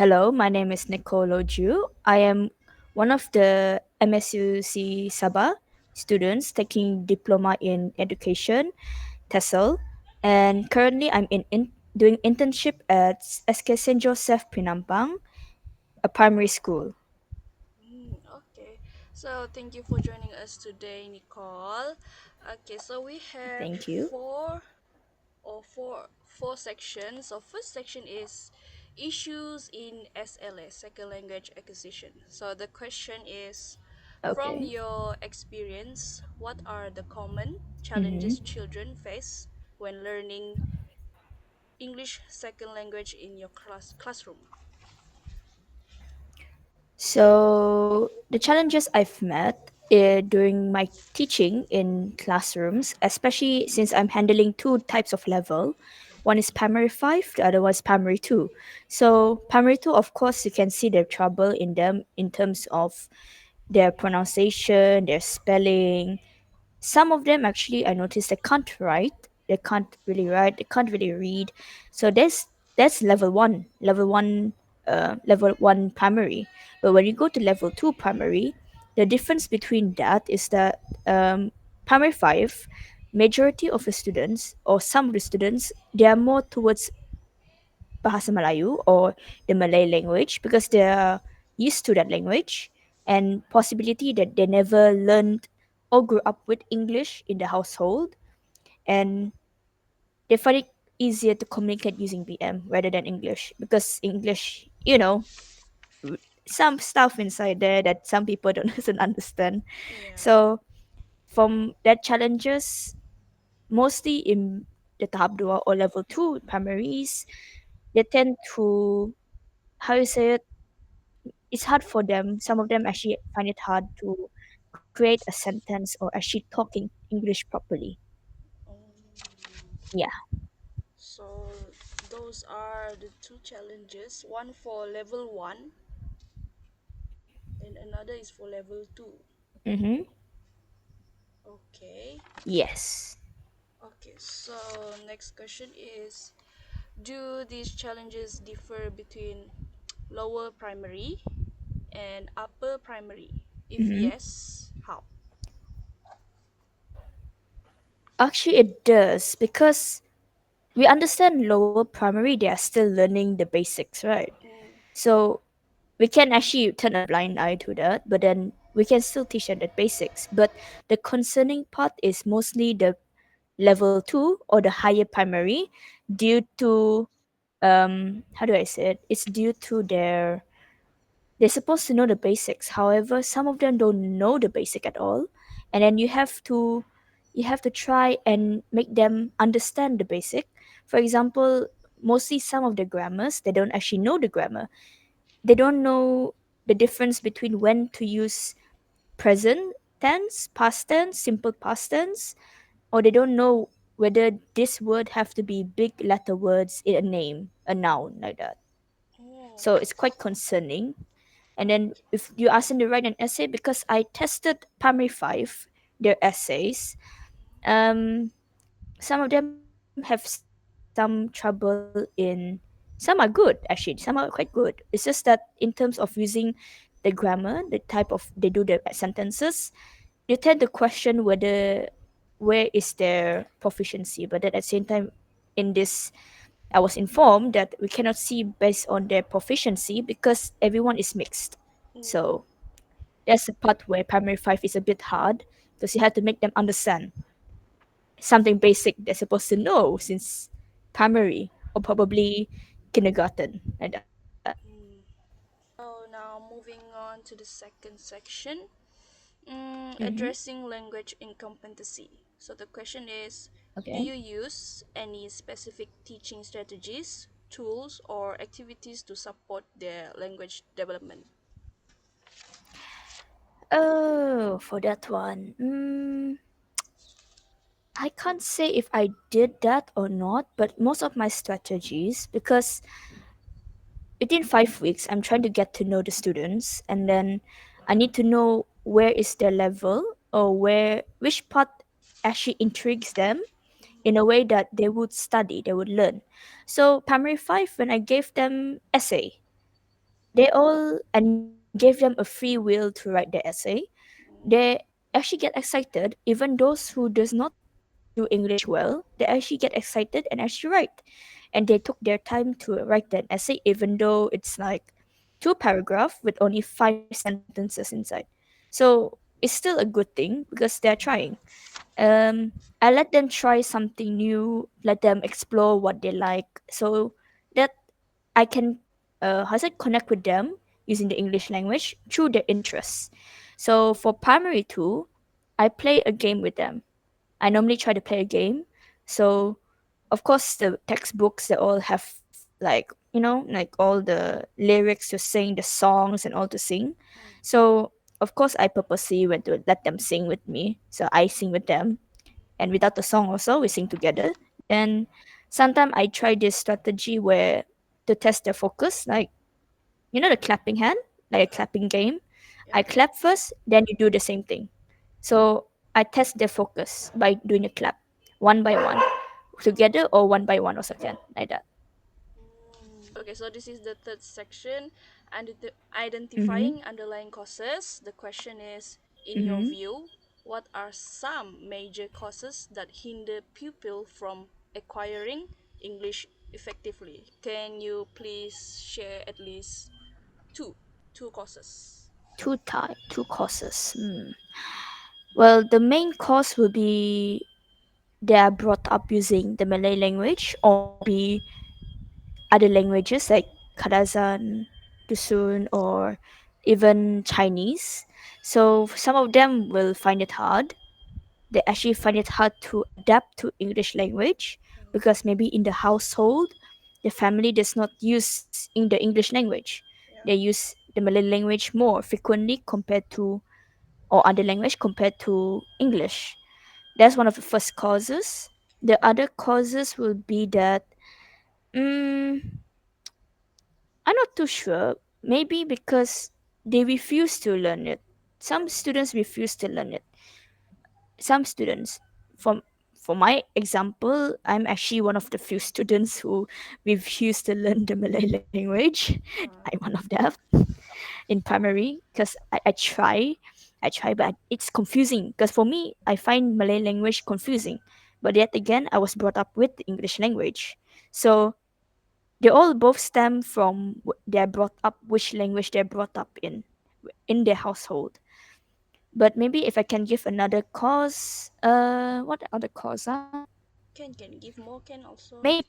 Hello, my name is Nicolo Ju. I am one of the MSUC Sabah students taking diploma in education, TESOL, and currently I'm doing internship at SK St. Joseph Prinampang, a primary school. Okay, so thank you for joining us today, Nicole. Okay, so we have Thank you. four sections. So first section is issues in SLS, second language acquisition. So the question is, from Okay. your experience, what are the common Mm-hmm. challenges children face when learning English second language in your classroom? So the challenges I've met during my teaching in classrooms, especially since I'm handling two types of level. One is primary five, the other one is primary two. So primary two, of course, you can see the trouble in them in terms of their pronunciation, their spelling. Some of them actually I noticed they can't write. They can't really write. They can't really read. So that's level one primary. But when you go to level two primary, the difference between that is that primary five, majority of the students or some of the students they are more towards Bahasa Melayu or the Malay language because they are used to that language and possibility that they never learned or grew up with English in the household and they find it easier to communicate using BM rather than English because English, some stuff inside there that some people don't doesn't understand. Yeah. So from that challenges, mostly in the tahap dua or level two primaries, they tend to how you say it, it's hard for them. Some of them actually find it hard to create a sentence or actually talking English properly. Um, Yeah. So those are the two challenges, one for level 1 and another is for level 2. Mm-hmm. Okay. Yes. Okay, so next question is, do these challenges differ between lower primary and upper primary? If Mm-hmm. yes, how? Actually, it does because we understand lower primary, they are still learning the basics, right? Mm, So we can actually turn a blind eye to that, but then we can still teach them the basics. But the concerning part is mostly the level two or the higher primary due to how do I say it? It's due to they're supposed to know the basics. However, some of them don't know the basic at all. And then you have to try and make them understand the basic. For example, mostly some of the grammars, they don't actually know the grammar. They don't know the difference between when to use present tense, past tense, simple past tense, or they don't know whether this word have to be big letter words in a name, a noun like that. oh, So it's quite concerning. And then if you ask them to write an essay, because I tested primary five, their essays, um, some of them have some trouble in. Some are good actually. Some are quite good. It's just that in terms of using the grammar, the type of they do the sentences, you tend to question where is their proficiency. But then at the same time, in this I was informed that we cannot see based on their proficiency because everyone is mixed. mm, So that's the part where primary five is a bit hard because you have to make them understand something basic they're supposed to know since primary or probably kindergarten like that. mm. So now moving on to the second section, Mm-hmm. addressing language incompetency. So the question is, do Okay. you use any specific teaching strategies, tools, or activities to support their language development? Oh, for that one. I can't say if I did that or not, but most of my strategies, because within 5 weeks, I'm trying to get to know the students, and then I need to know where is their level or which part actually intrigues them in a way that they would study, they would learn. So primary five, when I gave them essay, they all and gave them a free will to write their essay. They actually get excited, even those who does not do English well, they actually get excited and actually write. And they took their time to write that essay, even though it's like two paragraph with only 5 sentences inside. So it's still a good thing because they're trying. I let them try something new, let them explore what they like, so that I can, how to say, connect with them using the English language through their interests. So for primary two, I play a game with them. I normally try to play a game. So of course the textbooks they all have, like, like all the lyrics to sing, the songs and all to sing. So of course I purposely went to let them sing with me. So I sing with them, and without the song also we sing together. And sometimes I try this strategy where to test their focus, like, the clapping hand, like a clapping game. I Yeah. clap first, then you do the same thing. So I test their focus by doing a clap, one by one, together or one by one also can, like that. Okay, so this is the third section, and Mm-hmm. identifying underlying causes. The question is, in your Mm-hmm. view, what are some major causes that hinder pupil from acquiring English effectively? Can you please share at least two, two causes? Two causes. Well, the main cause will be they are brought up using the Malay language, or maybe other languages like Kadazan, Dusun, or even Chinese. So some of them will find it hard. They actually find it hard to adapt to English language because maybe in the household, the family does not use in the English language. They Yeah. use the Malay language more frequently compared to, or other language compared to English. That's one of the first causes. The other causes will be that, mm, I'm not too sure. Maybe because they refuse to learn it. Some students refuse to learn it. Some students, from for my example, I'm actually one of the few students who refuse to learn the Malay language. I'm one of them in primary because I try, but it's confusing. Because for me, I find Malay language confusing. But yet again, I was brought up with the English language, so they all both stem from they're brought up, which language they're brought up in their household. But maybe if I can give another cause, what other cause? Can give more? Can also. Maybe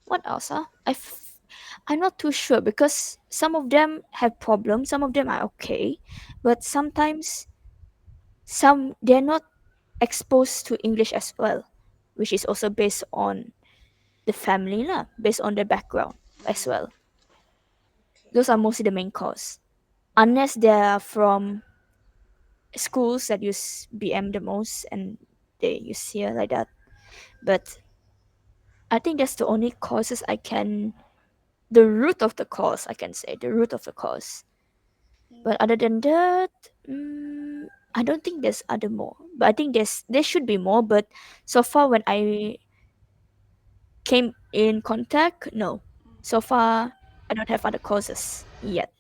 what else? I'm not too sure because some of them have problems, some of them are okay, but sometimes some they're not exposed to English as well, which is also based on the family lah, based on their background as well. Okay. Those are mostly the main cause, unless they are from schools that use BM the most and they use here like that. But I think that's the only causes I can, the root of the cause, I can say, the root of the cause. But other than that, I don't think there's other more. But I think there should be more. But so far, when I came in contact, no. So far, I don't have other causes yet.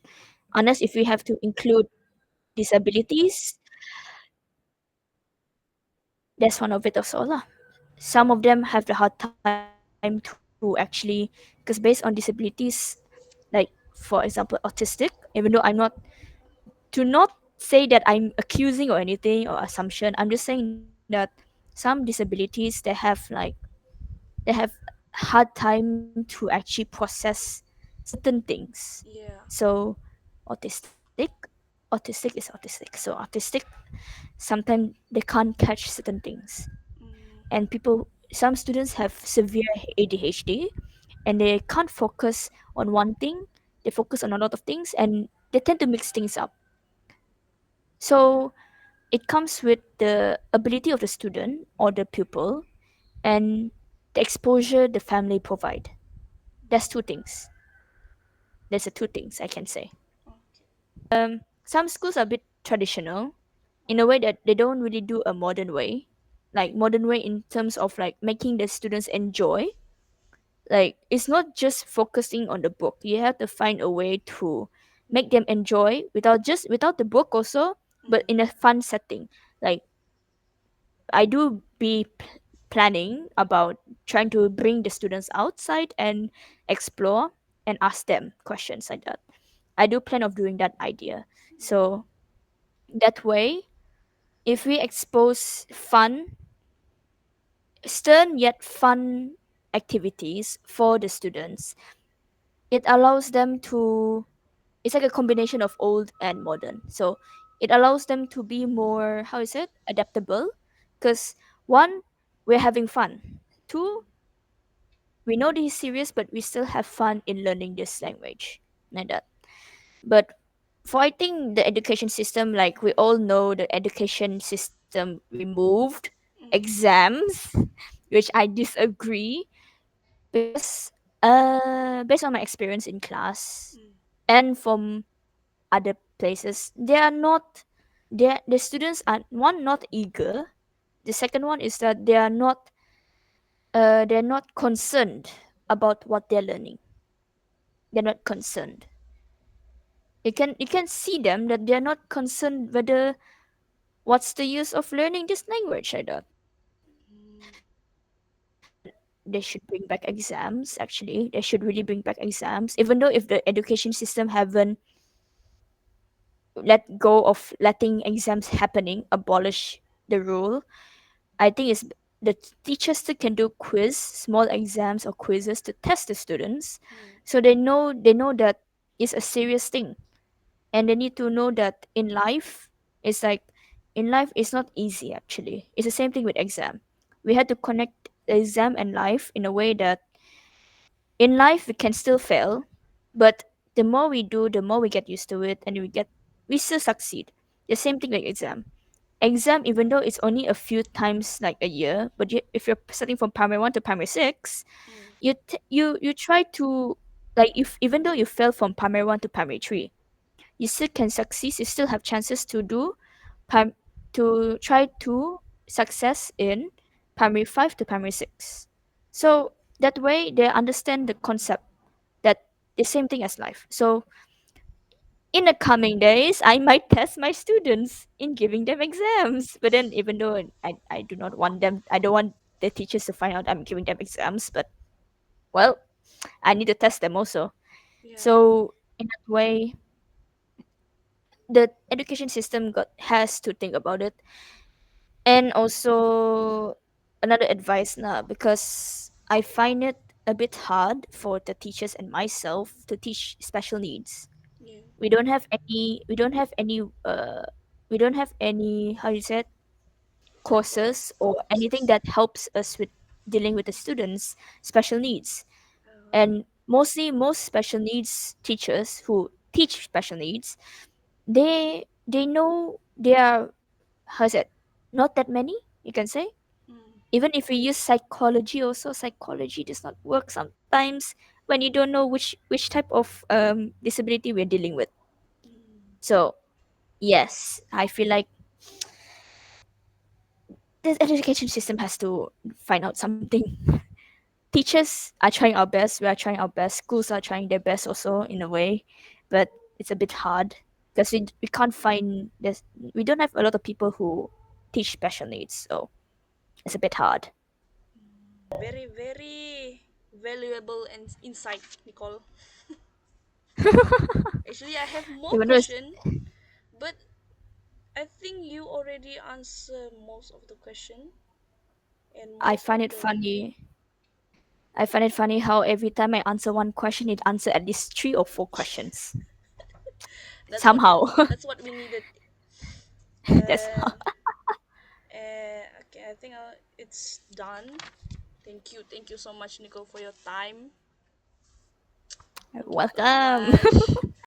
Unless if we have to include disabilities, that's one of it also lah. Some of them have the hard time to actually, because based on disabilities, like for example autistic, even though I'm not, to not say that I'm accusing or anything or assumption, I'm just saying that some disabilities they have like, they have hard time to actually process certain things. Yeah. So autistic autistic is autistic. So autistic sometimes they can't catch certain things. Mm, And people, some students have severe ADHD and they can't focus on one thing. They focus on a lot of things and they tend to mix things up. So it comes with the ability of the student or the pupil and the exposure the family provide. That's two things. There's the two things I can say. okay. Some schools are a bit traditional in a way that they don't really do a modern way, like modern way in terms of like making the students enjoy. Like it's not just focusing on the book. You have to find a way to make them enjoy without the book also, but Mm. in a fun setting. Like I do be planning about trying to bring the students outside and explore and ask them questions like that. I do plan of doing that idea. So that way, if we expose fun, stern yet fun activities for the students, it allows them to, it's like a combination of old and modern. So it allows them to be more, how is it, adaptable. Because one, we're having fun. Two, we know this is serious, but we still have fun in learning this language. Like that. But for, I think, the education system, like we all know, the education system removed Mm. exams, which I disagree, because based on my experience in class Mm. and from other places, they are not, the students are, one, not eager. The second one is that they're not concerned about what they're learning. They're not concerned. You can see them that they're not concerned whether what's the use of learning this language. I thought Mm. I think that they should bring back exams. Actually, they should really bring back exams, even though if the education system haven't let go of letting exams happening, abolish the rule. I think it's the teachers still can do quiz, small exams or quizzes to test the students, Mm. so they know that it's a serious thing, and they need to know that in life, it's like, in life it's not easy. Actually, it's the same thing with exam. We had to connect the exam and life in a way that in life we can still fail, but the more we do, the more we get used to it, and we still succeed. The same thing like exam, even though it's only a few times like a year, but if you're starting from primary 1 to primary 6, Mm. you try to, like, if even though you fail from primary 1 to primary 3, you still can succeed. You still have chances to do prim- to try to success in primary 5 to primary 6. So that way they understand the concept that the same thing as life. So in the coming days, I might test my students in giving them exams. But then, even though I do not want them, I don't want the teachers to find out I'm giving them exams. But well, I need to test them also. Yeah. So in that way, the education system has to think about it. And also another advice now, because I find it a bit hard for the teachers and myself to teach special needs. Yeah. We don't have any we don't have any, how you said, courses or anything Courses. that helps us with dealing with the students special needs. Uh, And mostly most special needs teachers who teach special needs, they know they are, how's it, not that many, you can say. mm. Even if we use psychology also, psychology does not work sometimes when you don't know which type of disability we're dealing with. Mm. So yes, I feel like the education system has to find out something. Teachers are trying our best, we are trying our best, schools are trying their best also in a way, but it's a bit hard because we can't find this, we don't have a lot of people who teach special needs, so it's a bit hard. Very, very valuable and insight, Nicole. Actually, I have more Even though question, but I think you already answer most of the question and I most of find it the. funny, I find it funny how every time I answer one question, it answer at least 3 or 4 questions. That's what we. Somehow. That's what we needed. That's how. And okay, I think it's done. Thank you so much, Nicole, for your time. Thank you so Welcome. much.